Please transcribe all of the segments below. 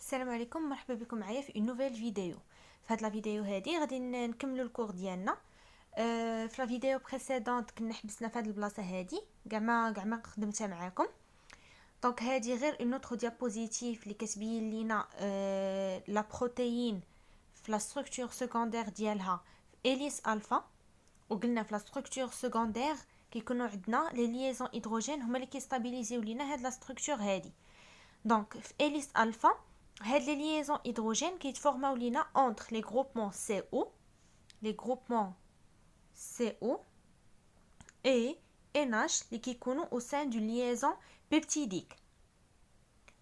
السلام عليكم، مرحبا بكم معايا في نوفيل فيديو. في هاد لا فيديو هادي غادي نكملوا الكور ديالنا. في لا فيديو بريسيدونت كنا حبسنا في هاد البلاصه هادي، كاع ما خدمتها معاكم. دونك هادي غير اون اوتر ديابوزيتيف اللي كتبين لينا لا بروتيين في لا ستركتور سكوندير ديالها في اليس الفا. وقلنا في لا ستركتور سكوندير كيكونوا عندنا لي ليزون هيدروجين هما اللي كيستابيليزيو لينا هاد لا ستركتور هادي. دونك في اليس الفا هاد لي ليزون هيدروجين كيتفورماو لينا entre les groupements CO et NH اللي كيكونوا au sein d'une liaison peptidique.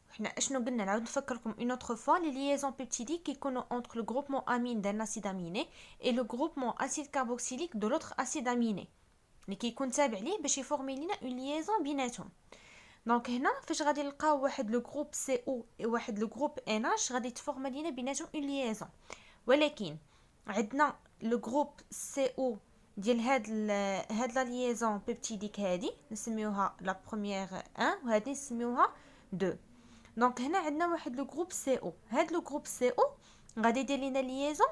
حنا اشنو قلنا؟ نعاود نفكركم une autre fois. les liaisons peptidiques كيكونوا entre le groupement amine d'un acide aminé et le groupement acide carboxylique de l'autre acide aminé اللي كيكون تابع ليه باش يفورمي لينا une liaison بيناتهم. دونك هنا فاش غادي نلقاو واحد لو جروب سي او وواحد لو جروب ان اش غادي تفورم لينا بيناتهم اون ليزون، ولكن عندنا لو جروب سي او ديال هاد لا ليزون بيبتيديك هادي نسميوها لا بروميير 1 وهادي نسميوها 2. دونك هنا عندنا واحد لو جروب سي او، هاد لو جروب سي او غادي يدير لينا ليزون،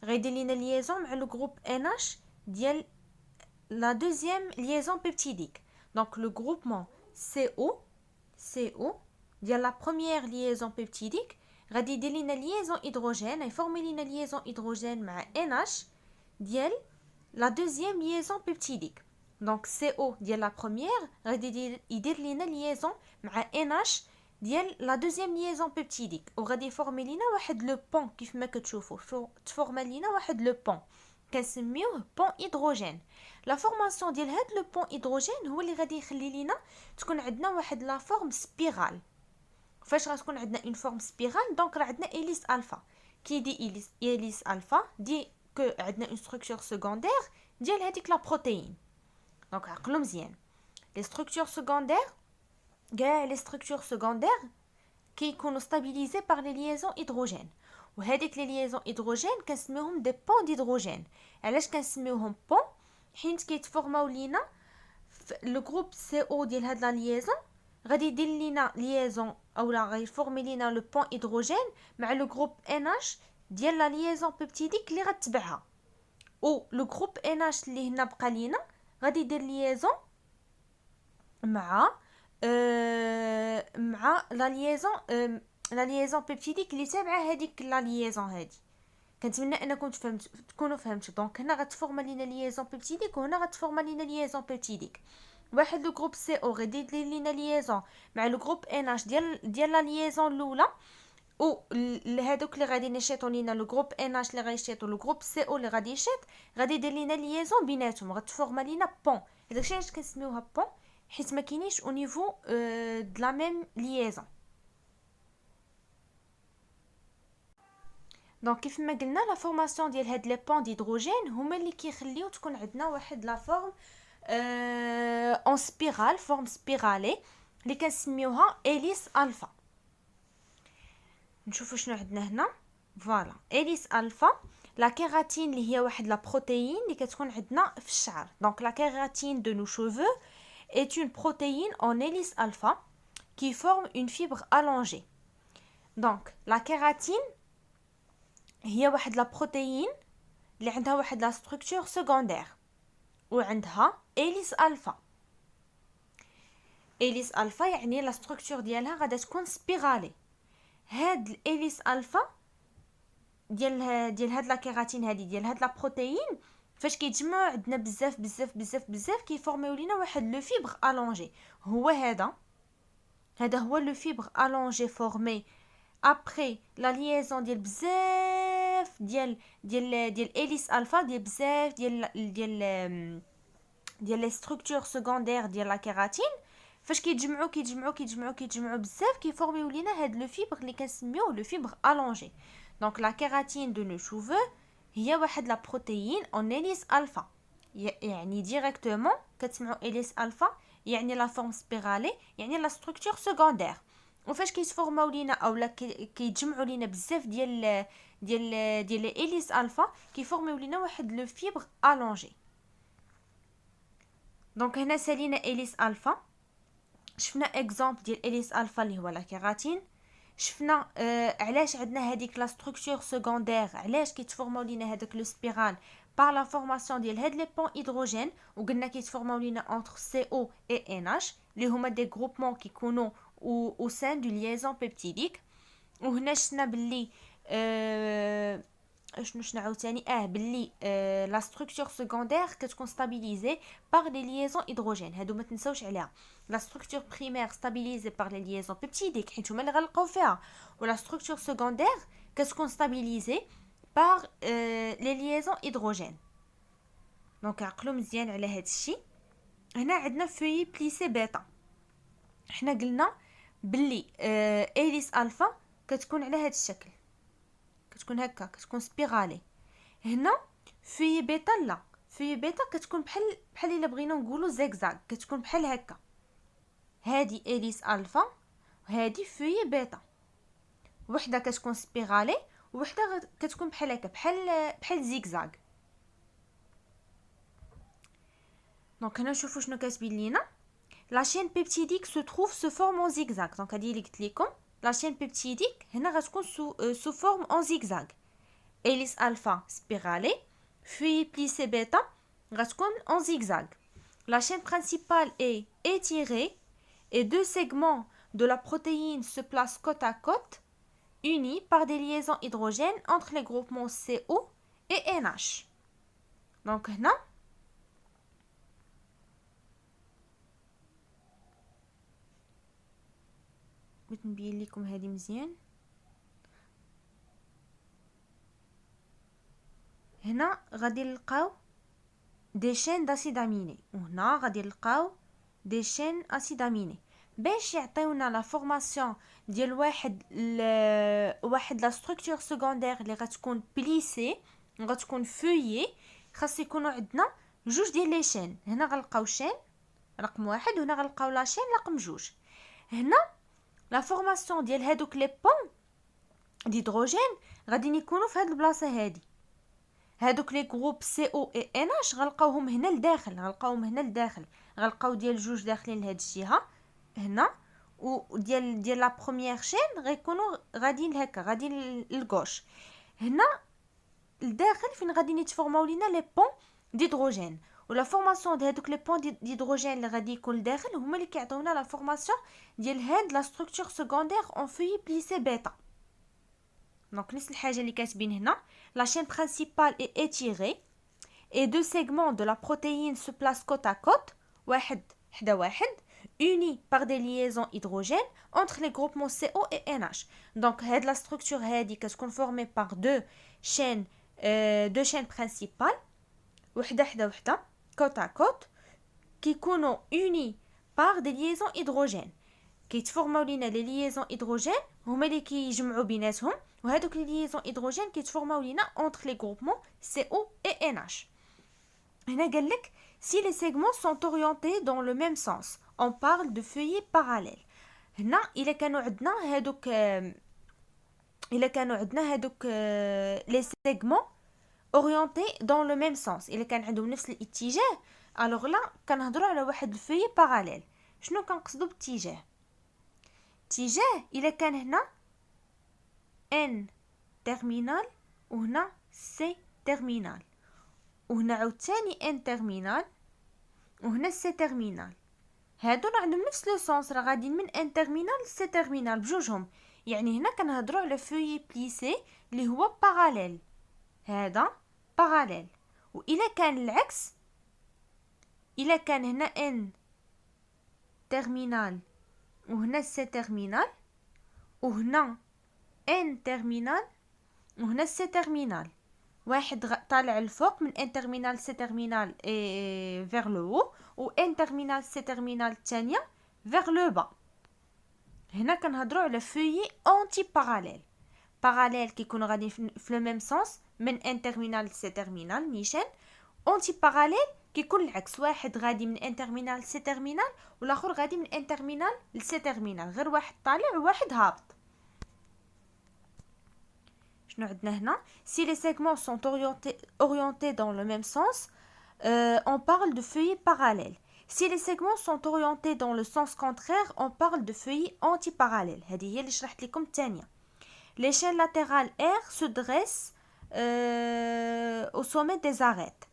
غيدير لينا ليزون مع لو جروب ان اش ديال لا دوزيام ليزون بيبتيديك. Donc le groupement CO ديال la première liaison peptidique غادي يدير لنا liaison hydrogène يفورمي لنا liaison hydrogène مع NH ديال la deuxième liaison peptidique. Donc CO ديال la première غادي يدير لنا liaison مع NH ديال la deuxième liaison peptidique وغادي يفورمي لنا واحد لو بون كيف ما كتشوفوا تفورم لنا واحد لو بون كنسميوه بون هيدروجين. لا فورماسيون ديال هاد لو بون هيدروجين هو اللي غادي يخلي لينا تكون عندنا واحد لا فورم سبيرال. فاش غتكون عندنا اون فورم سبيرال دونك راه عندنا اليس الفا. كي دي اليس الفا دي كو عندنا اون ستركتور سكوندير ديال هذيك لا بروتيين. دونك عقلوا مزيان، لي ستركتور سكوندير كاع لي ستركتور سكوندير كيكونوا ستابيليزي بار لي ليزون هيدروجين، وهذيك لي ليزون هيدروجين كنسميوهم دي بون ديدروجين. علاش كنسميوهم بون؟ حيت كيتفورماو لينا لو جروب سي او ديال هاد لا ليزون غادي يدير لينا ليزون اولا غيفورمي لينا لو بون هيدروجين مع لو جروب ان اش ديال لا ليزون بيبتيديك اللي غتبعها، او لو جروب ان اش اللي هنا بقى لينا غادي يدير ليزون مع لا ليزون بيبتيديك اللي تابعه هذيك لا ليزون هادي. كنتمنى انكم تكونوا فهمتوا. دونك هنا غتفورم لينا ليزون بيبتيديك وهنا غتفورم لينا ليزون بيبتيديك. واحد لو جروب سي او غادي يدير لينا ليزون مع لو جروب ان اش ديال لا ليزون الاولى، او هذوك اللي غادي ينشطوا لينا لو جروب ان اش اللي غيشيطوا لو جروب سي او اللي غادي يشيط غادي يدير لينا ليزون بيناتهم غتفورم لينا بون. داكشي علاش كنسميوها بون، حيت ما كاينينش او نيفو د لا ميم ليزون. دونك كيف ما قلنا لا فورماسيون ديال هاد لي بون ديدروجين هما اللي كيخليو تكون عندنا واحد لا فورم اون سبيرال، فورم سبيرالي اللي كنسميوها اليس الفا. نشوفوا شنو عندنا هنا. فوالا اليس الفا. لا كيراتين اللي هي واحد لا بروتيين اللي كتكون عندنا في الشعر. دونك لا كيراتين دو نو شوفو est une protéine en hélice alpha qui forme une fibre allongée. Donc la kératine هي واحد لا بروتيين اللي عندها واحد لا ستركتور سكوندير وعندها اليس الفا. اليس الفا يعني لا ستركتور ديالها غادا تكون سبيرالي. هاد الاليس الفا ديال هاد لا كيراتين هادي ديال هاد لا بروتيين فاش كيتجمعوا عندنا بزاف بزاف بزاف بزاف كيفورميو لينا واحد لو فيبر الونجي. هو هذا هو لو فيبر الونجي فورمي ابري لا ليزون ديال بزاف ديال اليس الفا ديال بزاف ديال لي ستركتور سكوندير ديال لا كيراتين. فاش كيتجمعوا بزاف كيفورميو لينا هاد لو فيبر اللي كنسميوه لو فيبر الونجي. دونك لا كيراتين دو نو شوفو هي واحد لا بروتيين اون اليس الفا، يعني ديريكتومون كتسمعوا اليس الفا يعني لا فورم سبيرالي يعني لا ستركتور سكوندير. وفاش كيتفورماو لينا اولا كيتجمعوا لينا بزاف ديال اليس الفا كيفورميو لينا واحد لو فيبر الونجي. دونك هنا سالينا اليس الفا، شفنا اكزامبل ديال اليس الفا اللي هو لا كيراتين. شفنا علاش عندنا هذيك لا ستركتور سكوندير، علاش كيتفورماو لينا هذاك لو سبيرال par la formation ديال هاد لي بون هيدروجين، وقلنا كيتفورماو لينا entre CO et NH اللي هما دي غروبمون كيكونوا au sein du liaison peptidique. وهنا شفنا باللي شنو عاوتاني باللي لا ستركتور سكوندير كتكون ستابيليزي بار لي ليزون هيدروجين. هادو ما تنساوش عليها. لا ستركتور بريمير ستابيليزي بار لي ليزون بيبتيديك حيت هما اللي غنلقاو فيها، ولا ستركتور سكوندير كتكون ستابيليزي بار لي ليزون هيدروجين. دونك عقلوا مزيان على هاد الشيء. هنا عندنا فوي بليسي بيتا. حنا قلنا باللي اليس الفا كتكون على هاد الشكل، كتكون هكا، كتكون سبيرالي. هنا في بيتا لا، في بيتا كتكون بحال الا بغينا نقولوا زيكزاك، كتكون بحال هكا. هادي اليس الفا، هادي في بيتا، وحده كتكون سبيرالي وحده كتكون بحال هكا، بحال زيكزاك. دونك هنا نشوفوا شنو كاتبين لينا. لا شين بيبتيديك سو تروف سو فورم اون زيكزاك. دونك هادي اللي قلت لكم، لا شين بيبتيديك هنا غتكون سو فورم اون زيكزاك. hélice alpha spiralée, puis plissée bêta, غتكون en zigzag. La chaîne principale est étirée et deux segments de la protéine se placent côte à côte, unis par des liaisons hydrogènes entre les groupements CO et NH. Donc هنا بغيت نبين لكم هذه مزيان. هنا غادي نلقاو دي شين داسيد اميني، وهنا غادي نلقاو دي شين اسيد اميني. باش يعطيونا لا فورماسيون ديال واحد لا ستركتور سكوندير اللي غتكون بليسي، غتكون فويي، خاص يكونوا عندنا جوج ديال لي شين. هنا غنلقاو شين رقم 1، وهنا غنلقاو لا شين رقم 2. هنا لا فورماسيون ديال هادوك لي بون ديدروجين غادي يكونوا في هاد البلاصه هادي. هادوك لي جروب سي او اي ان اش غنلقاوهم هنا لداخل، غنلقاو ديال جوج داخلين لهاد الجهه هنا، وديال لا بروميير شين غيكونوا غاديين هكا، غاديين للغوش. هنا لداخل فين غادي يتفورماو لينا لي بون ديدروجين، ولا فورماسيون ديال هادوك لي بون ديدروجين اللي غادي يكون لداخل هما اللي كيعطيونا لا فورماسيون ديال هاد لا ستركتور سكوندير اون فوي بليسي بيتا. Donc, نفس الحاجة اللي كاتبين هنا. La chaîne principale est étirée et deux segments de la protéine se placent côte à côte, واحد حدا واحد, unis par des liaisons hydrogènes entre les groupements CO et NH. Donc, هاد la structure هادي كتكون formée par deux chaînes principales, وحدة حدا وحدة, côte à côte, كيكونوا unis par des liaisons hydrogènes. كيتفورماو لينا لي ليزون هيدروجين هما اللي كيجمعوا بيناتهم، وهذوك لي ليزون هيدروجين كيتفورماو لينا entre les groupements CO et NH. هنا قال لك si les segments sont orientés dans le même sens on parle de feuillets parallèles. هنا الا كانوا عندنا هادوك لي segments orientés dans le même sens، الا كان عندهم نفس الاتجاه الوغ لا كنهضروا على واحد الفوي باراليل. شنو كنقصدوا باتجاه؟ اتجاه إلا كان هنا N تيرمينال وهنا C تيرمينال، وهنا عاوتاني N تيرمينال وهنا C تيرمينال، هادو راه عندهم نفس لو سونس، راه غاديين من N تيرمينال ل C تيرمينال بجوجهم. يعني هنا كنهضروا على فوي بليسي اللي هو باراليل، هذا باراليل. وإلا كان العكس، إلا كان هنا N تيرمينال وهنا سي تيرمينال وهنا ان تيرمينال وهنا سي تيرمينال، واحد طالع الفوق من ان تيرمينال سي تيرمينال فيغ لو هو، و ان تيرمينال سي تيرمينال الثانيه فيغ لو با. هنا كنهضروا على فوي اونتي باراليل كيكونوا غادي في لو ميم سونس من ان تيرمينال سي تيرمينال نيشان. اونتي باراليل كيكون العكس، واحد غادي من ان تيرمينال سي تيرمينال والاخر غادي من ان تيرمينال لسي تيرمينال، غير واحد طالع وواحد هابط. شنو عندنا هنا؟ si les segments sont orientés dans le même sens on parle de feuillets parallèles. Si les segments sont orientés dans le sens contraire, on parle de feuilles antiparallèles. هذه هي اللي شرحت لكم الثانية. Les chaînes latérales R se dressent au sommet des arêtes.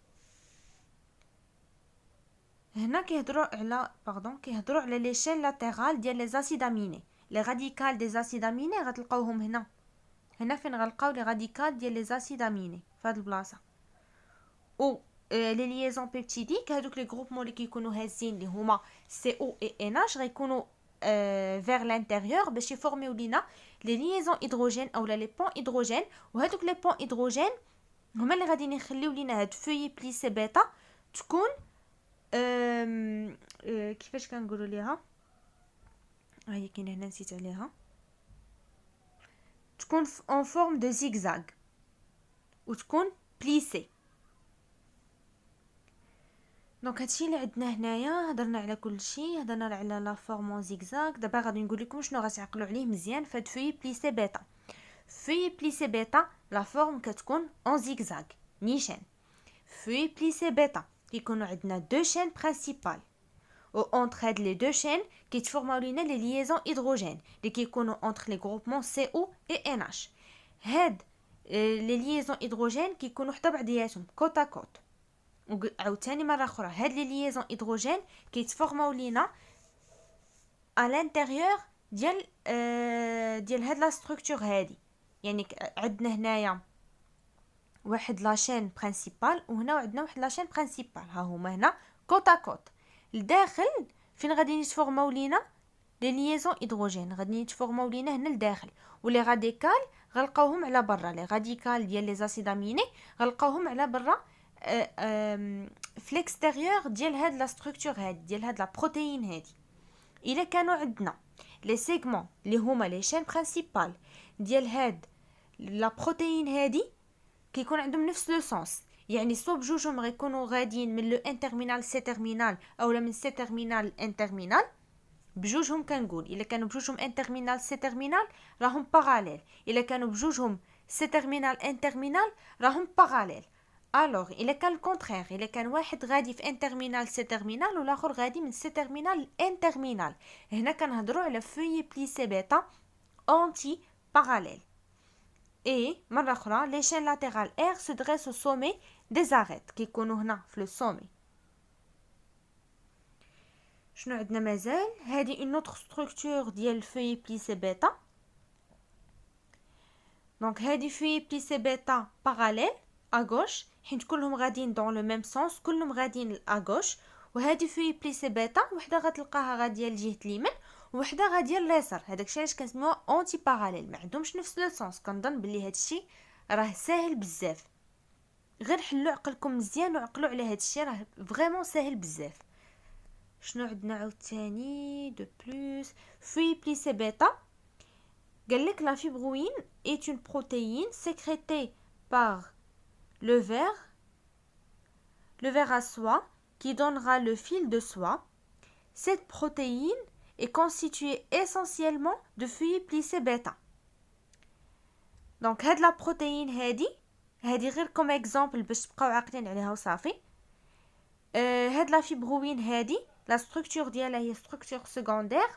هنا كيهضروا على les chaînes latérales ديال les acides aminés. Les radicales des acides aminés غتلقاوهم هنا فين غنلقاو les radicales ديال les acides aminés في هاد البلاصة. و les liaisons peptidiques هادوك les groupements اللي كيكونوا هازين اللي هما CO et NH غيكونوا vers l'intérieur باش يفورميو لينا les liaisons hydrogènes او les ponts hydrogènes. وهادوك les ponts hydrogènes هما اللي غادي يخليو لينا هاد فeuille plissée بيتا تكون كيفاش كنقولوا ليها هي كاينه هنا نسيت عليها تكون en forme de zigzag وتكون plissée. دونك هادشي اللي عندنا هنايا هضرنا على كل شيء هضرنا على لا فورم زيغزاغ. دابا غادي نقول لكم شنو غتعقلوا عليه مزيان فهاد فوي بليسي بيتا. فوي بليسي بيتا لا فورم كتكون اون زيغزاغ نيشان. فوي بليسي بيتا كيكونوا عندنا دو شين برينسيبال و اونتر هاد لي دو شين كيتفورماو لينا لي ليزون هيدروجين اللي كيكونوا اونتر لي غروبمون سي او اي ان اش. هاد لي ليزون هيدروجين كيكونوا حدا بعضياتهم كوت ا كوت. وعاوتاني مره اخرى هاد لي ليزون هيدروجين كيتفورماو لينا على الانتيريور ديال هاد لا ستركتور هادي. يعني عندنا هنايا واحد لاشين برينسيبال وهنا عندنا واحد لاشين برينسيبال ها هما هنا كوت ا كوت. لداخل فين غادي يتفورماو لينا لي ليزون هيدروجين غادي يتفورماو لينا هنا لداخل. ولي راديكال غنلقاوهم على برا. لي راديكال ديال لي زاسيد اميني غنلقاوهم على برا في الاكستيريور ديال هاد لا ستركتور هادي ديال هاد لا بروتين هادي. الا كانوا عندنا لي سيغمون اللي هما لي شين برينسيبال ديال هاد لا بروتين هادي كيكون عندهم نفس لو سونس. يعني صوب جوجهم غيكونوا غاديين من لو ان تيرمينال سي تيرمينال اولا من سي تيرمينال ان تيرمينال. بجوجهم كنقول الا كانوا بجوجهم ان تيرمينال سي تيرمينال راهم باراليل. الا كانوا بجوجهم سي تيرمينال ان تيرمينال راهم باراليل. الوغ الا كان الكونترير الا كان واحد غادي في ان تيرمينال سي تيرمينال والاخر غادي من سي تيرمينال ان تيرمينال هنا كنهضروا على فوي بليسي بيتا انتي باراليل. اي مره اخرى لي شين لاتيرال ار سو دريس او سومي دي زاريت كيكونوا هنا في لو سومي. شنو عندنا مازال هذه اون اوتر ستركتور ديال فوي بليسي بيتا. دونك هذه فوي بليسي بيتا باراليل à gauche حيت كلهم غاديين dans le même sens كلهم غاديين à gauche. وهذه فوي بليسي بيتا وحده غتلقاها غاديه لجهه اليمين وحده غاديه لليسار. هذاك الشيء علاش كنسميوها اونتي باراليل ما عندهمش نفس لو سونس. كنظن بلي هذا الشيء راه ساهل بزاف. غير حلوا عقلكم مزيان وعقلوا على هذا الشيء راه فريمون ساهل بزاف. شنو عندنا عاوتاني دو بلوس فوي بليسي بيتا قال لك لا فيبروين est une protéine sécrétée par le ver à soie qui donnera le fil de soie. Cette protéine est constituée essentiellement de feuilles plissées bêta. Donc هاد لا بروتين هادي غير كوم اكزامبل باش تبقاو عاقلين عليها وصافي. هاد لا فيبروين هادي لا ستركتور ديالها هي ستركتور سكوندير.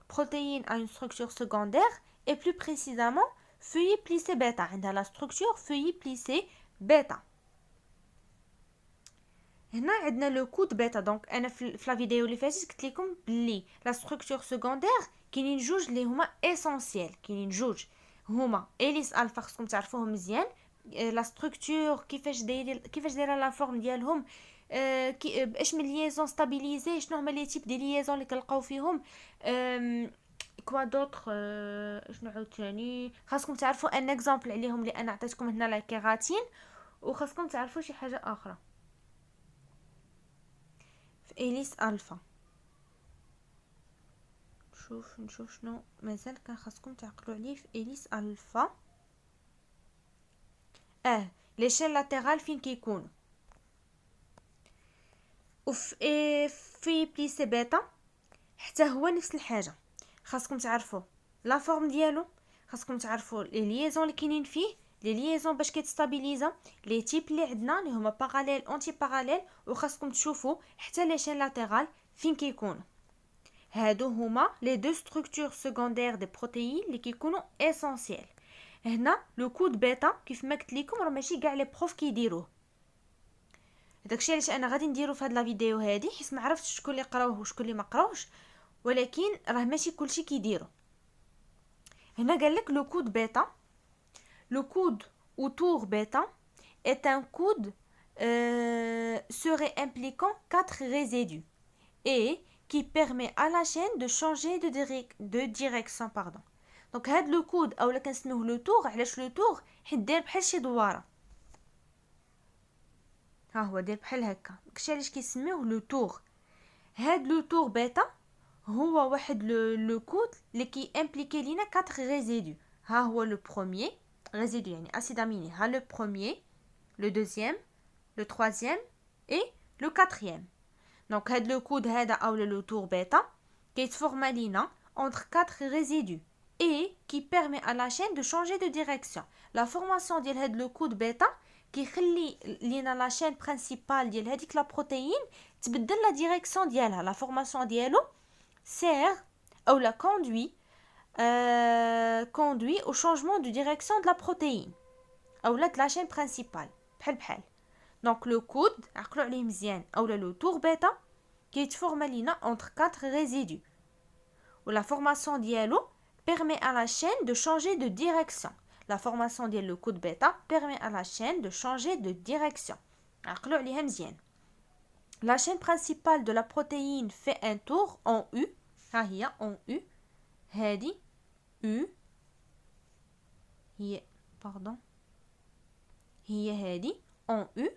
بروتين a une structure secondaire et plus précisément feuilles plissées bêta. عندها لا ستركتور feuilles plissées bêta. هنا عندنا لو كود بيتا. دونك انا في لا فيديو اللي فاتت قلت لكم بلي لا ستركتور سكوندير كاينين جوج اللي هما اسونسيال. كاينين جوج هما اليس الفا خصكم تعرفوهم مزيان. لا ستركتور كيفاش دايره لا فورم ديالهم باش من ليزون ستابيليزي شنو هما لي تيب دي ليزون اللي كنلقاو فيهم كوا دوطخ. شنو عاوتاني خاصكم تعرفوا ان اكزامبل عليهم اللي انا عطيتكم هنا لا كيراتين. وخاصكم تعرفوا شي حاجه اخرى في إليس ألفا. نشوف شنو مازال كان خاصكم تعقلوا عليه في إليس ألفا. لي شين لاتيرال فين كيكونوا في بليسي بيتا حتى هو نفس الحاجه. خاصكم تعرفوا لا فورم ديالو. خاصكم تعرفوا لي ليزون اللي كاينين فيه لي ليزون باش كيتستابيليزا لي تيب اللي عندنا اللي هما باراليل اونتي باراليل. وخاصكم تشوفوا حتى لي شين لاتيرال فين كيكونوا؟ هادو هما لي دو ستركتور سكوندير دي بروتيين اللي كيكونوا اسونسيال. هنا لو كود بيتا كيف ما قلت لكم راه ماشي كاع لي بروف كيديروه. داكشي علاش انا غادي نديرو في هاد لا فيديو هادي، حيت ما عرفتش شكون اللي قراوه وشكون اللي ما قراوش، ولكن راه ماشي كلشي كيديرو. هنا قال لك لو كود بيتا، le code autour bêta est un code serait impliquant 4 résidus et qui permet à la chaîne de changer de direction. Pardon. Donc هاد لو كود اولا كنسميوه لو تور. علاش لو تور؟ حيت داير بحال شي دواره. ها هو داير بحال هكا، داكشي علاش كيسميوه لو تور. هاد لو تور بيتا هو واحد لو كود اللي كي امبليكي لينا 4 résidus. ها هو لو بروميير résidu يعني acide aminé. Ha, le premier, le deuxième, le troisième et le quatrième. Donc, le code ou le tour bêta qui est formé entre 4 résidus et qui permet à la chaîne de changer de direction. La formation de le code bêta qui relie la chaîne principale de la protéine تبدل la direction ديالها. La formation ديالو sert ou la conduit au changement de direction de la protéine ou de la chaîne principale. Donc le coude ou le tour bêta qui est formé entre 4 résidus. La formation dialo permet à la chaîne de changer de direction. La formation de le coude bêta permet à la chaîne de changer de direction. La chaîne principale de la protéine fait un tour en U. En U. هذه U هي هذه en U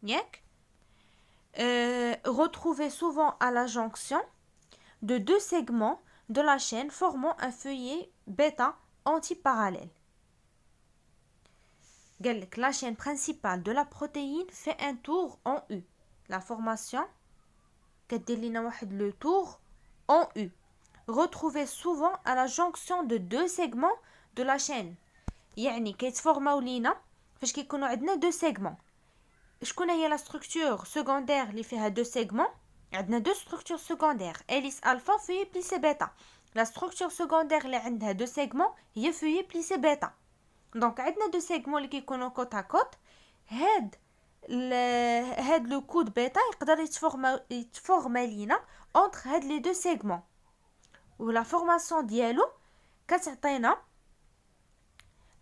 ياك retrouvée souvent à la jonction de deux segments de la chaîne formant un feuillet bêta antiparallèle. La chaîne principale de la protéine fait un tour en U. La formation كدير لنا واحد le tour en U. Retrouvé souvent à la jonction de deux segments de la chaîne. يعني كيتفورماو لينا فاش كيكونوا عندنا دو سيغمون. شكون هي لا ستركتور سكوندير اللي فيها دو سيغمون؟ عندنا دو ستركتور سكوندير اليس الفا فيي بليسي بيتا. لا ستركتور سكوندير اللي عندها دو سيغمون هي فيي بليسي بيتا. دونك عندنا دو سيغمون اللي كيكونوا كوت ا كوت. هاد لو كود بيتا يقدر يتفورما لينا entre هاد لي دو سيغمون. ولا فورماسيون ديالو كتعطينا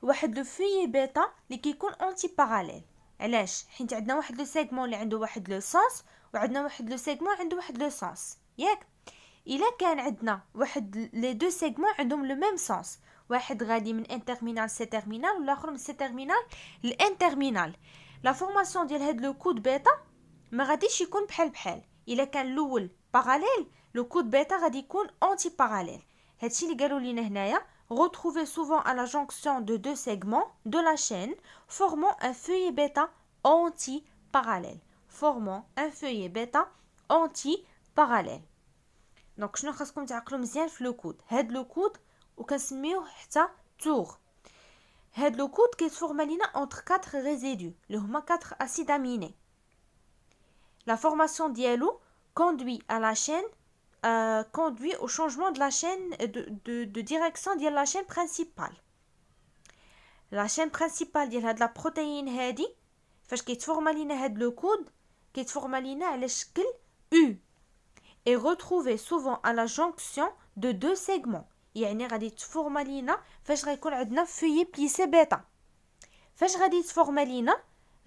واحد لو فوي بيتا اللي كيكون اونتي باراليل. علاش؟ حيت عندنا واحد لو سيغمون اللي عنده واحد لو سونس وعندنا واحد لو سيغمون عنده واحد لو سونس ياك. الا كان عندنا واحد لي دو سيغمون عندهم لو ميم سونس، واحد غادي من ان تيرمينال سي تيرمينال والاخر من سي تيرمينال لان تيرمينال، لا فورماسيون ديال هاد لو كود بيتا ما غاديش يكون بحال. الا كان الاول باراليل لو كود بيتا غادي يكون انتي باراليل. هادشي اللي قالوا لينا هنايا retrouvé souvent à la jonction de deux segments de la chaîne formant un feuillet bêta anti-parallèle. anti-parallèle. Donc شنو خاصكم تعقلوا مزيان في لو كود؟ هاد لو كود وكنسميوه حتى تور. هاد لو كود كيتفورما لينا entre 4 résidus اللي هما 4 acides aminés. La formation ديالو conduit à la chaîne conduit au changement de la chaîne de direction de la chaîne principale. La chaîne principale de la protéine هادي فاش كيتفورما لينا هاد لو كود كيتفورما لينا على شكل U et retrouvé souvent à la jonction de deux segments. يعني غادي تفورما لينا فاش غيكون عندنا فوي بليسي بيتا. فاش غادي يتفورما لينا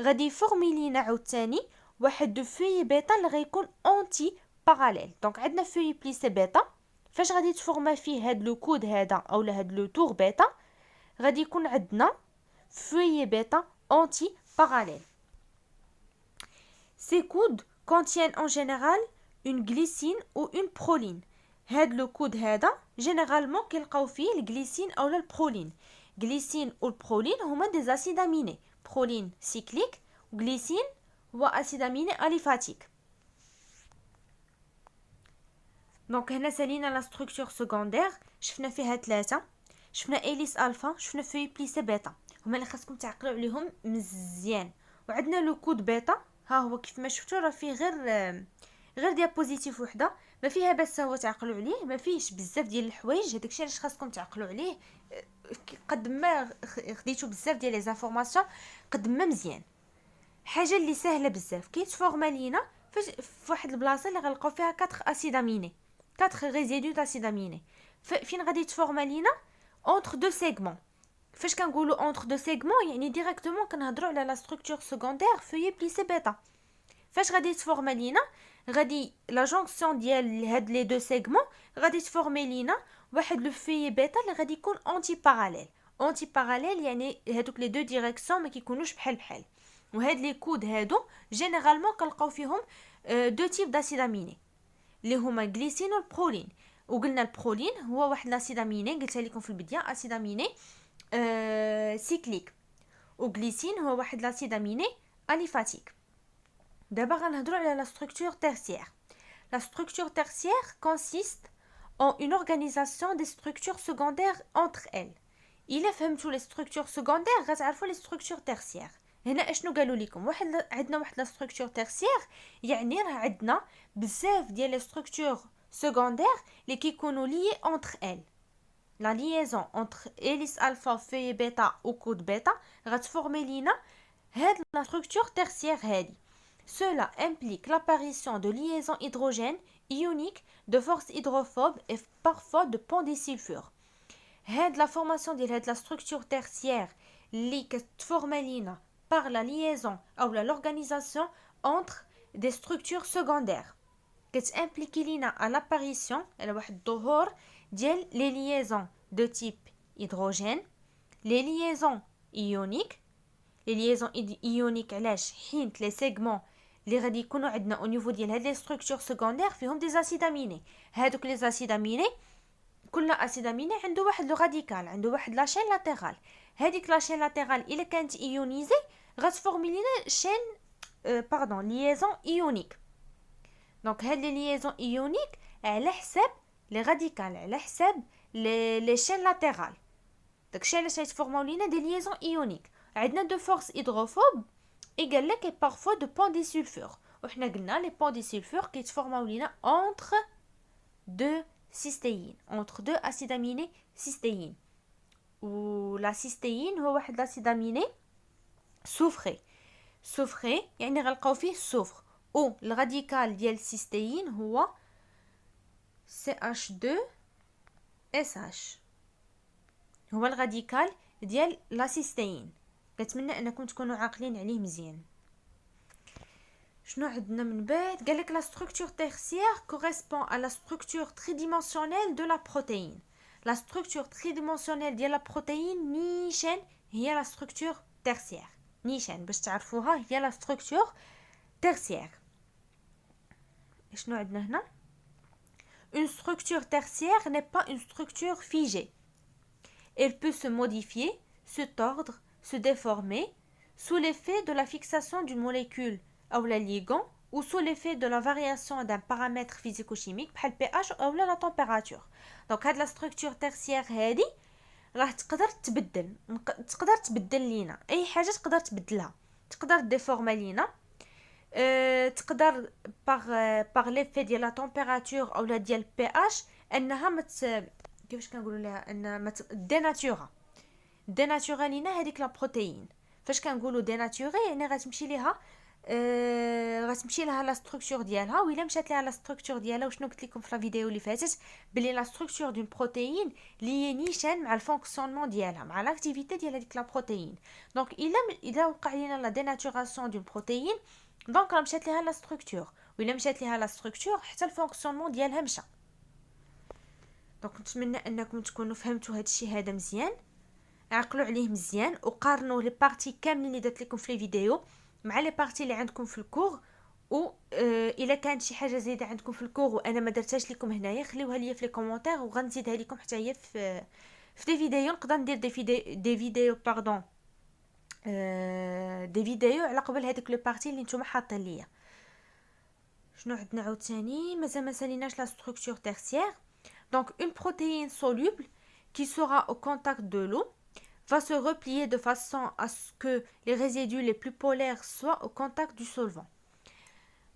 غادي يفورمي لينا عاوتاني واحد دو فوي بيتا اللي غيكون اونتي باراليل. دونك عندنا فوي بليسي بيتا فاش غادي تفورما فيه هاد لو كود هذا اولا هاد لو تور بيتا غادي يكون عندنا فوي بيتا انتي باراليل. Ces codes contiennent en général une glycine ou une proline. هاد لو كود هذا جينيرالمون كيلقاو فيه الجليسين اولا البرولين. glycine ou البرولين هما دي اسيد اميني. برولين سيكليك وغليسين هو اسيد اميني اليفاتيك. دونك هنا سالينا لا ستركتور سكوندير شفنا فيها ثلاثه، شفنا اليس الفا، شفنا فوي بليسي بيتا، هما اللي خاصكم تعقلوا عليهم مزيان. وعندنا لو كود بيتا ها هو كيف ما شفتوا راه فيه غير ديابوزيتيف وحده ما فيها بس هو تعقلوا عليه، ما فيهش بزاف ديال الحوايج. هذاك الشيء علاش خاصكم تعقلوا عليه. قد ما خديتوا بزاف ديال لي زانفورماسيون قد ما مزيان. حاجه اللي سهله بزاف كيتفورما لينا في واحد البلاصه اللي غنلقاو فيها 4 اسيد اميني، 4 ريزيدو داسيد اميني. فين غادي يتفورما لينا؟ اونتر دو سيغمون. فاش كنقولوا اونتر دو سيغمون يعني ديريكتومون كنهضروا على لا ستركتور سكوندير فوي بليسي بيتا. فاش غادي يتفورما لينا؟ غادي لا جونكسيون ديال هاد لي دو سيغمون غادي تفورمي لينا واحد لو فوي بيتا اللي غادي يكون اونتي باراليل. اونتي باراليل يعني هادوك لي دو ديريكسيون ما كيكونوش بحال. وهاد لي كود هادو جينيرالمون كنلقاو فيهم دو تيب داسيد اميني اللي هما غليسين والبرولين. وقلنا البرولين هو واحد لاسيد اميني، قلت لكم في البدايه اسيد اميني سيكليك، وغليسين هو واحد لاسيد اميني اليفاتيك. دابا غنهضروا على لا ستركتور تيرسيير. La structure tertiaire consiste en une organisation des structures secondaires entre elles. إلا فهمتوا لي ستركتور سكوندير غتعرفوا لي ستركتور تيرسيير. هنا اشنو قالوا لكم؟ عندنا واحد لا ستركتور تيرسيير يعني راه عندنا بزاف ديال لي ستركتور سكوندير اللي كيكونوا لي اونتر ال. لا ليزون اونتر هيليس الفا في بيتا و كود بيتا غتفورمي لينا هاد لا ستركتور تيرسيير هادي. Cela implique l'apparition de liaisons hydrogènes ioniques de force hydrophobe et parfois de ponts disulfure. La formation de la structure tertiaire qui est formée par la liaison ou l'organisation entre des structures secondaires qui implique à l'apparition des liaisons de type hydrogène, les liaisons ioniques. Les liaisons ioniques حيت les segments اللي غادي يكونوا عندنا au niveau ديال هاد لي ستركتور سكوندير فيهم دي اسيد اميني. هادوك لي اسيد اميني كل اسيد اميني عنده واحد لو راديكال، عنده واحد لاشين لاتيرال. هذيك لاشين لاتيرال الا كانت ايونيزي غتفورمي لينا شين ليزون ايونيك. دونك هاد لي ليزون ايونيك على حساب لي راديكال، على حساب لي شين لاتيرال. داكشي علاش غيتفورماو لينا دي ليزون ايونيك. عندنا دو فورس هيدروفوب et قال لك parfois de ponts disulfure. وحنا قلنا les ponts disulfure كيتفورماو لينا entre deux cystéines, entre deux acides aminés cystéines. و la cystéine هو واحد l'acide aminé soufré. soufré يعني غنلقاو فيه الصفر. و الراديكال ديال السيستين هو CH2SH. هو الراديكال ديال لا سيستين. كنتمنى انكم تكونوا عاقلين عليه مزيان. شنو عندنا من بعد؟ قال لك لا ستركتور تيرسيير كوريسبون ا لا ستركتور تريديمونسيونيل دو لا بروتيين. لا ستركتور تريديمونسيونيل ديال لا بروتيين نيشان هي لا ستركتور تيرسيير. نيشان باش تعرفوها هي لا ستركتور تيرسيير. شنو عندنا هنا؟ Une structure tertiaire n'est pas une structure figée. Elle peut se modifier, se tordre, se déformer sous l'effet de la fixation d'une molécule ou la ligand ou sous l'effet de la variation d'un paramètre physico-chimique بحال pH ou la température. Donc هاد la structure tertiaire هادي راه تقدر تبدل لينا اي حاجه، تقدر تبدلها، تقدر ديفورما لينا، تقدر باغ ليفي ديال لا température او لا ديال pH انها كيفاش كنقولوا لها ان ديناتورا لينا هذيك لا بروتيين. فاش كنقولوا ديناتوري يعني غتمشي ليها لا ستركتور ديالها. وإلا مشات ليها لا ستركتور ديالها وشنو قلت لكم في لا فيديو اللي فاتت بلي لا ستركتور دون بروتيين لي نيشان مع الفونكسيونمون ديالها، مع لاكتيفيتي ديال هذيك لا بروتيين. دونك الا وقع لينا لا ديناتوراسيون دون بروتيين دونك راه مشات ليها لا ستركتور، وإلا مشات ليها لا ستركتور حتى الفونكسيونمون ديالها مشى. دونك نتمنى انكم تكونوا فهمتوا هذا الشيء هذا مزيان، عقلوا عليه مزيان وقارنوا لي بارتي كاملين اللي درت لكم في لي فيديو مع لي بارتي اللي عندكم في الكور. و الا كانت شي حاجه زايده عندكم في الكور وانا ما درتهاش لكم هنايا خليوها لي في لي كومونتير وغنزيدها لكم حتى هي في دي فيديو. نقدر ندير دي فيديو على قبل هذيك لو بارتي اللي نتوما حاطين ليا. شنو عندنا عاوتاني؟ مازال ما ساليناش لا ستركتور تيرسيير. Donc une protéine soluble qui sera au contact de l'eau va se replier de façon à ce que les résidus les plus polaires soient au contact du solvant.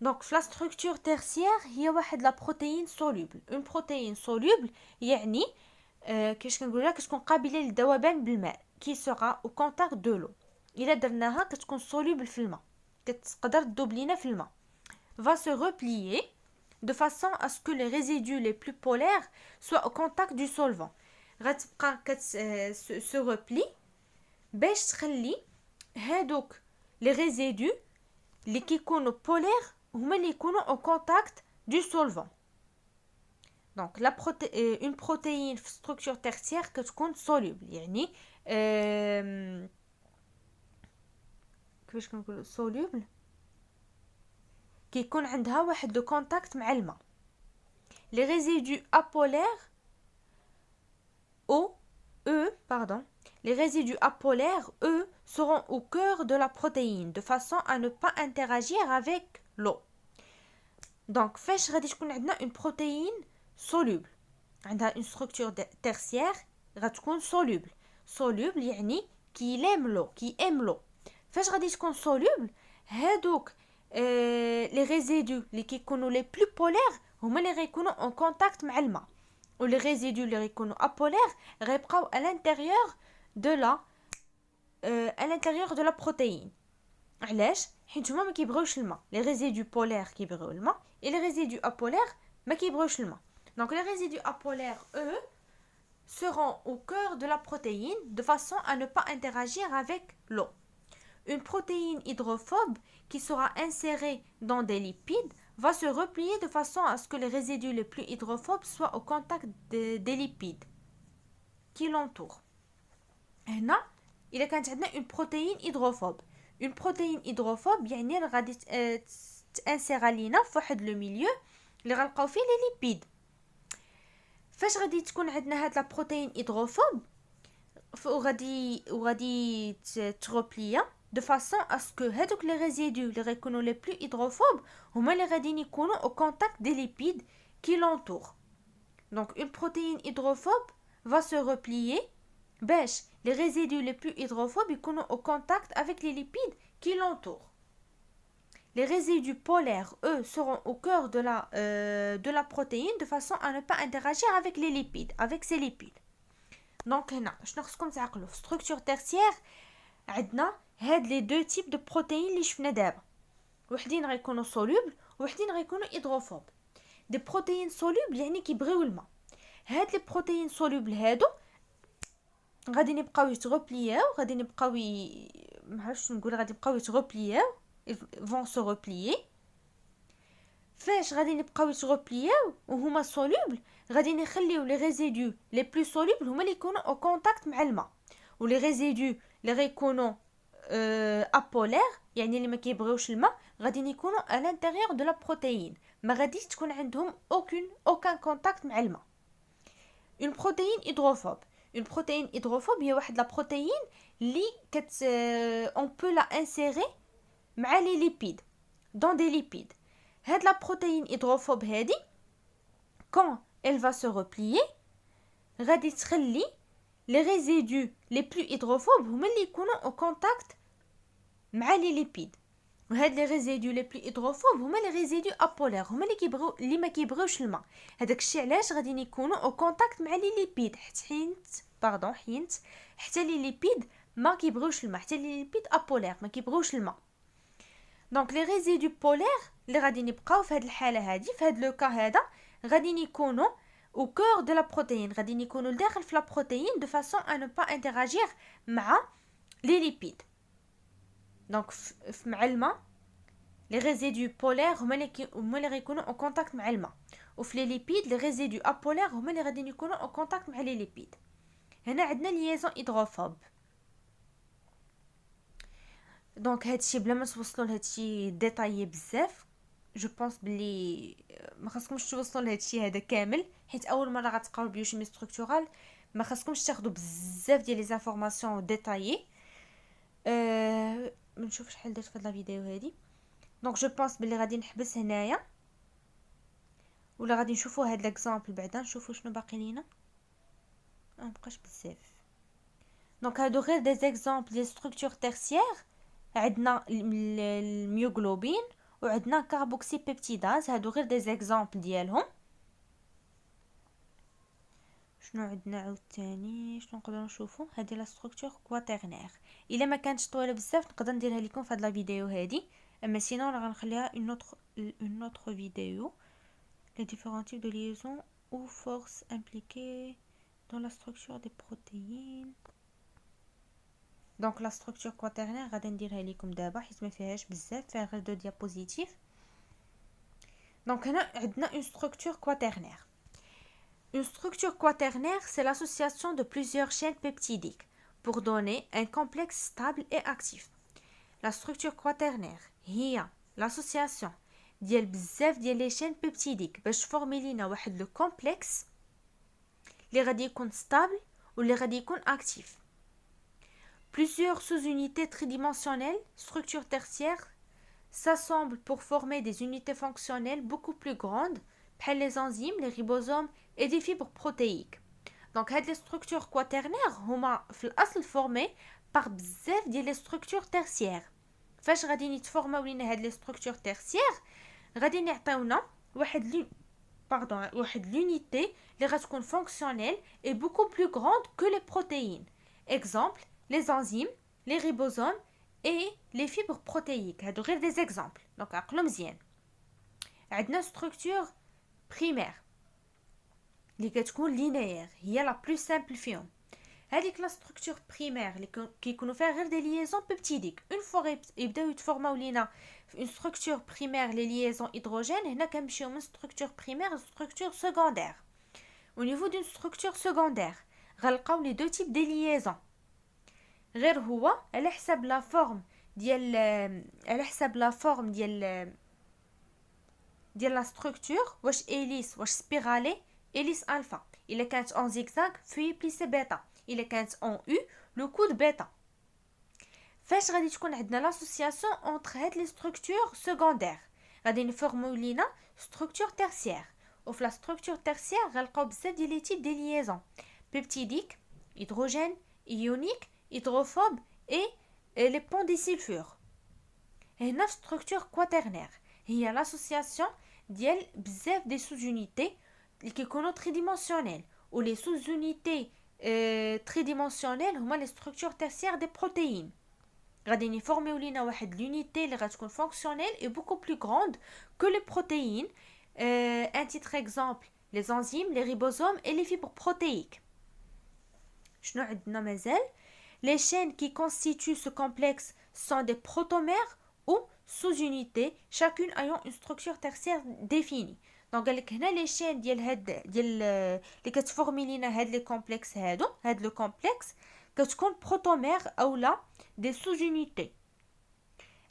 دونك في لا ستركتور تيرسيير هي واحد لا بروتين سولوبل. اون بروتين سولوبل يعني كيفاش كنقول لك كتكون قابله للذوبان بالماء كي سوغا او كونتاكت دو لو. الا درناها كتكون سولوبل في الماء، كتقدر تذوب لينا في الماء. va se replier de façon à ce que les résidus les plus polaires soient au contact du solvant. غتبقى se replie باش تخلي هادوك les résidus اللي كيكونوا polaires هما اللي يكونوا au contact du solvant. Donc une protéine في structure tertiaire كتكون soluble يعني كيفاش كنقولوا soluble كيكون عندها واحد لو كونتاكت مع الماء. les résidus apolaires les résidus apolaires eux seront au cœur de la protéine de façon à ne pas interagir avec l'eau. Donc فاش غادي تكون عندنا une protéine soluble عندها une structure tertiaire غتكون soluble يعني كي aime l'eau. فاش غادي تكون soluble هادوك les résidus اللي كيكونوا les plus polaires هما اللي غيكونوا en contact مع الماء، و les résidus اللي غيكونوا apolaires غيبقاو à l'intérieur de la protéine. علاش؟ حيت هما ما كيبغيوش الماء. les résidus polaires كيبغيو الماء et les résidus apolaires ما كيبغيوش الماء. Donc les résidus apolaires eux seront au cœur de la protéine de façon à ne pas interagir avec l'eau. Une protéine hydrophobe qui sera insérée dans des lipides va se replier de façon à ce que les résidus les plus hydrophobes soient au contact des lipides qui l'entourent. هنا إذا كانت عندنا une protéine hydrophobe. Une protéine hydrophobe يعني غادي تانسيرا لينا في واحد لو ميليو اللي غنلقاو فيه لي ليبيد. فاش غادي تكون عندنا هاد لا بروتين هيدروفوب وغادي تروبليا de façon à ce que هادوك les résidus اللي غيكونوا les plus hydrophobes هما اللي غادي يكونوا au contact des lipides qui l'entourent. Donc une protéine hydrophobe va se replier باش les résidus les plus hydrophobes يكونوا au contact avec les lipides qui l'entourent. Les résidus polaires, eux, seront au cœur de la protéine de façon à ne pas interagir avec les lipides, avec ces lipides. Donc, هنا شنو خصكم تعقلوا في structure tertiaire عندنا هاد les deux types de protéines اللي شفنا دابا. وحدين غيكونوا solubles وحدين غيكونوا hydrophobes. Des protéines solubles يعني كيبغيو الماء. هاد les protéines solubles هادو غادي نبقاو يتغوبلياو غادي نبقاو ما عرفتش نقول غادي نبقاو يتغوبلياو vont se replier. فاش غادي نبقاو يتغوبلياو وهما solubles غادي نخليو les résidus les plus solubles هما اللي يكونوا au contact مع الماء، و les résidus اللي غيكونوا apolaires يعني اللي ما كيبغيوش الماء غادي يكونوا à l'intérieur de la protéine، ما غاديش تكون عندهم aucun contact مع الماء. une protéine hydrophobe هي واحد لا بروتين اللي on peut la insérer مع les lipides dans des lipides. هاد la protéine hydrophobe هادي quand elle va se replier غادي تخلي les résidus les plus hydrophobes هما اللي يكونوا au contact مع les lipides. وهاد les résidus les plus hydrophobes هما les résidus apolaires هما اللي ما كيبغيوش الماء. هذاك الشيء علاش غادي يكونوا au contact مع les lipides حتى les lipides ما كيبغيوش الماء، حتى les lipides apolaires ما كيبغيوش الماء. دونك لي ريزيدو بولير اللي غادي نبقاو في هاد الحاله هادي في هاد لو كا هذا غادي يكونوا او كور دو لا بروتين، غادي يكونوا داخل في لا بروتين دو فاسون ا نو با انتراجير مع لي ليبيد. دونك مع الماء لي ريزيدو بولير هما اللي غيكونوا او كونتاكت مع الماء، وفي لي ليبيد لي ريزيدو ابولير هما اللي غادي يكونوا او كونتاكت مع لي ليبيد. هنا عندنا ليزون هيدروفوب. دونك هادشي بلا ما توصلوا لهادشي ديتايي بزاف، جو بونس بلي ما خاصكمش توصلوا لهادشي هذا كامل، حيت اول مره غتقراو بيوشيمي ستركتورال ما خاصكمش تاخذوا بزاف ديال لي زانفورماسيون ديتايي. نشوف شحال درت في هاد لا فيديو هادي. دونك جو بونس بلي غادي نحبس هنايا ولا غادي نشوفوا هاد ليكزامبل بعدا نشوفوا شنو باقي لينا. ما بقاش بزاف. دونك هادو غير دي زيكزامبل ديال ستركتور تيرسيير. عندنا الميوغلوبين وعندنا كاربوكسي بيبتيداز. هادو غير دي زيكزامبل ديالهم. شنو عندنا عاوتاني؟ شنو نقدروا نشوفوا؟ هذه لا ستركتور كواترنير. الا ما كانتش طويله بزاف نقدر نديرها لكم في هاد لا فيديو هذه، اما سينون راه غنخليها une autre vidéo. Les différents types de liaisons ou forces impliquées dans la structure des protéines. Donc la structure quaternaire غادي نديرها لكم دابا حيت ما فيهاش بزاف، فيها غير دو ديابوزيتيف. دونك هنا عندنا une structure quaternaire. Une structure quaternaire, c'est l'association de plusieurs chaînes peptidiques pour donner un complexe stable et actif. La structure quaternaire هي l'association ديال بزاف ديال لي chaînes peptidiques باش تفورمي لينا واحد لو كومبلكس اللي غادي يكون stable واللي غادي يكون actif. Plusieurs sous-unités tridimensionnelles, structures tertiaires, s'assemblent pour former des unités fonctionnelles beaucoup plus grandes, بحال les enzymes, les ribosomes et des fibres protéiques. Donc هاد les structures quaternaires هما في الأصل formées par بزاف ديال les structures tertiaires. فاش غادي يتفورماو لينا هاد les structures tertiaires غادي يعطيونا واحد l'unité اللي غتكون fonctionnelle et beaucoup plus grande que les protéines. Exemple, les enzymes, les ribosomes et les fibres protéiques. هادو غير des exemples. Donc عقلو مزيان. عندنا structure primaire اللي كتكون linéaire هي la plus simple فيهم. هذيك لا structure primaire اللي كيكونوا فيها غير des liaisons peptidiques. Une fois يبداو يتفورماو لينا une structure primaire les liaisons hydrogènes, هنا كنمشيو من structure primaire à structure secondaire. Au niveau d'une structure secondaire غنلقاو les deux types de liaisons. غير هو على حسب لا فورم ديال لا ستركتور، واش اليس واش سبيرالي. اليس الفا الا كانت اون زيكزاك في بليسي بيتا، الا كانت اون او لو كود بيتا. فاش غادي تكون عندنا لاسوسياسيون اونتر هاد لي ستركتور سكوندير غادي نفورمو لينا ستركتور تيرسيير. وفي لا ستركتور تيرسيير غنلقاو بزاف ديال لي تيب دي ليزون بيبتيديك، هيدروجين، ايونيك، hydrophobe et les ponts disulfures. هنا في structure quaternaire هي l'association ديال بزاف دي sous-unités اللي كيكونوا tridimensionnelles و les sous-unités tridimensionnelles هما les structures tertiaires des protéines. غادي يفورميو لينا واحد l'unité اللي غتكون fonctionnelle et beaucoup plus grande que les protéines. Un titre exemple, les enzymes, les ribosomes et les fibres protéiques. شنو عندنا مازال؟ Les chaînes qui constituent ce complexe sont des protomères ou sous-unités, chacune ayant une structure tertiaire définie. Donc قالك هنا les chaînes ديال اللي كتفورمي لينا هاد لي كومبلكس هاد لو كومبلكس كتكون بروتومير اولا دي sous-unités.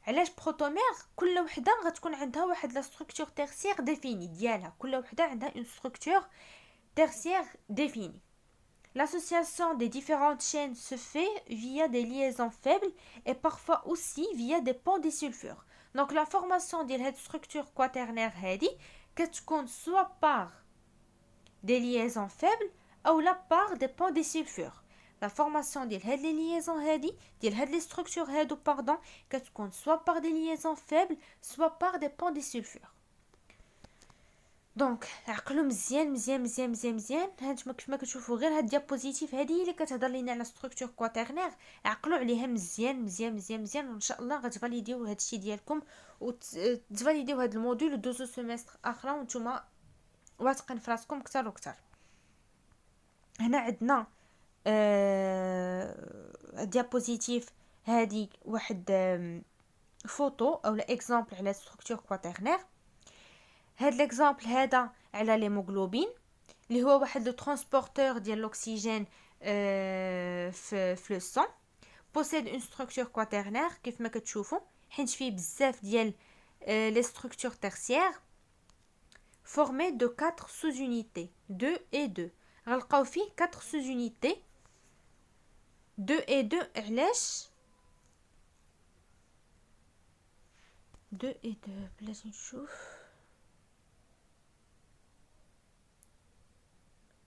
علاش بروتومير؟ كل وحده غتكون عندها واحد لا ستركتور تيرسيير ديفيني ديالها، كل وحده عندها une structure tertiaire définie. L'association des différentes chaînes se fait via des liaisons faibles et parfois aussi via des ponts disulfures. Donc la formation de cette structure quaternaire هذه كتكون soit par des liaisons faibles ou la par des ponts disulfures. La formation de هاد les liaisons هذه ديال هاد les structures هادو كتكون soit par des liaisons faibles soit par des ponts disulfures. دونك عقلوا مزيان مزيان مزيان مزيان مزيان. هانتوما كيف ما كتشوفوا غير هاد الديابوزيتيف هذه اللي كتهضر لينا على ستركتور كواترنير، عقلوا عليها مزيان مزيان مزيان مزيان، وان شاء الله غتفاليديو هادشي ديالكم وتفاليديو هاد الموديل ودوزو سيمستر اخرى وانتوما واثقين في راسكم اكثر واكثر. هنا عندنا الديابوزيتيف هذه واحد فوتو او اكزامبل على ستركتور كواترنير. هاد ليكزامبل هذا على ليموغلوبين اللي هو واحد لو ترانسبورتور ديال الاكسجين في لو سون. بوسيد اون ستركتور كواترنير كيف ما كتشوفوا، حيت فيه بزاف ديال لي ستركتور تيرسيير formé de 4 sous-unités 2 et 2. غنلقاو فيه 4 sous-unités 2 et 2. علاش 2 et 2 بلاتي نشوف.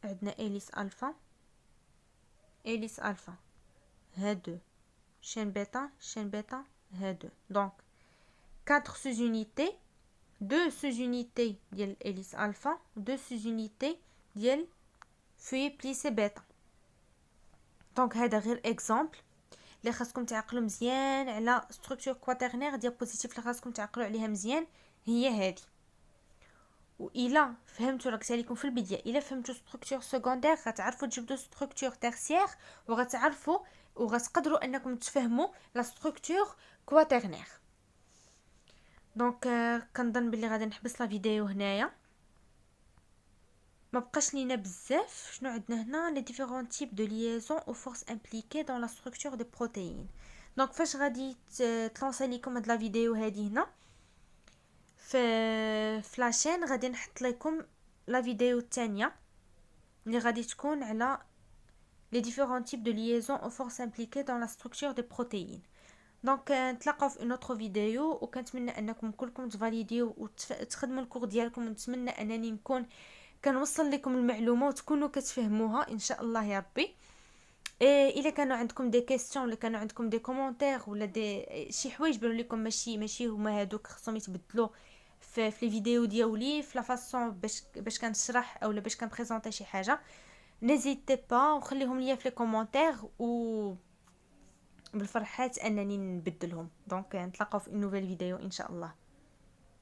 عندنا اليس الفا هادو شين بيتا ها 2. دونك 4 sous-unités, 2 sous-unités ديال الهيليكس الفا، 2 sous-unités ديال فوي بليسي بيتا. دونك هذا غير اكزامبل اللي خاصكم تعقلوا مزيان على ستركتور كواترنير ديابوزيتيف اللي خاصكم تعقلوا عليها مزيان هي هذه. والا فهمتوا، راه قلت لكم في البدايه، الا فهمتوا ستركتور سكوندير غتعرفوا تجبدوا ستركتور تيرسيير، وغتعرفوا وغتقدروا انكم تفهموا لا ستركتور كواترنير. دونك كنظن بلي غادي نحبس لا فيديو هنايا، ما بقاش لينا بزاف. شنو عندنا هنا؟ لي ديفيرون تيب دو ليزون او فورس امبليكي دون لا ستركتور دي بروتيين. دونك فاش غادي تلونسي لكم هاد لا فيديو هادي هنا في لاشين، غادي نحط لكم لا فيديو الثانيه اللي غادي تكون على لي ديفيرون تيب دو ليزون او فورس امبليكي دون لا ستركتور دي بروتيين. دونك نتلاقاو في اون اوتر فيديو، وكنتمنى انكم كلكم تفاليديو وتخدموا الكور ديالكم، ونتمنى انني نكون كنوصل لكم المعلومه وتكونوا كتفهموها ان شاء الله يا ربي. الا كانوا عندكم دي كيسيون، ولا كانوا عندكم دي كومونتير، ولا دي شي حوايج بانوا لكم ماشي هما هادوك خصهم يتبدلوا في لي فيديو ديالي، في لا فاصون باش كنشرح اولا باش كنبريزونطي شي حاجه، نيزيتي با وخليهم ليا في لي كومونتير، و بالفرحات انني نبدلهم. دونك نتلاقاو في نوفيل فيديو ان شاء الله.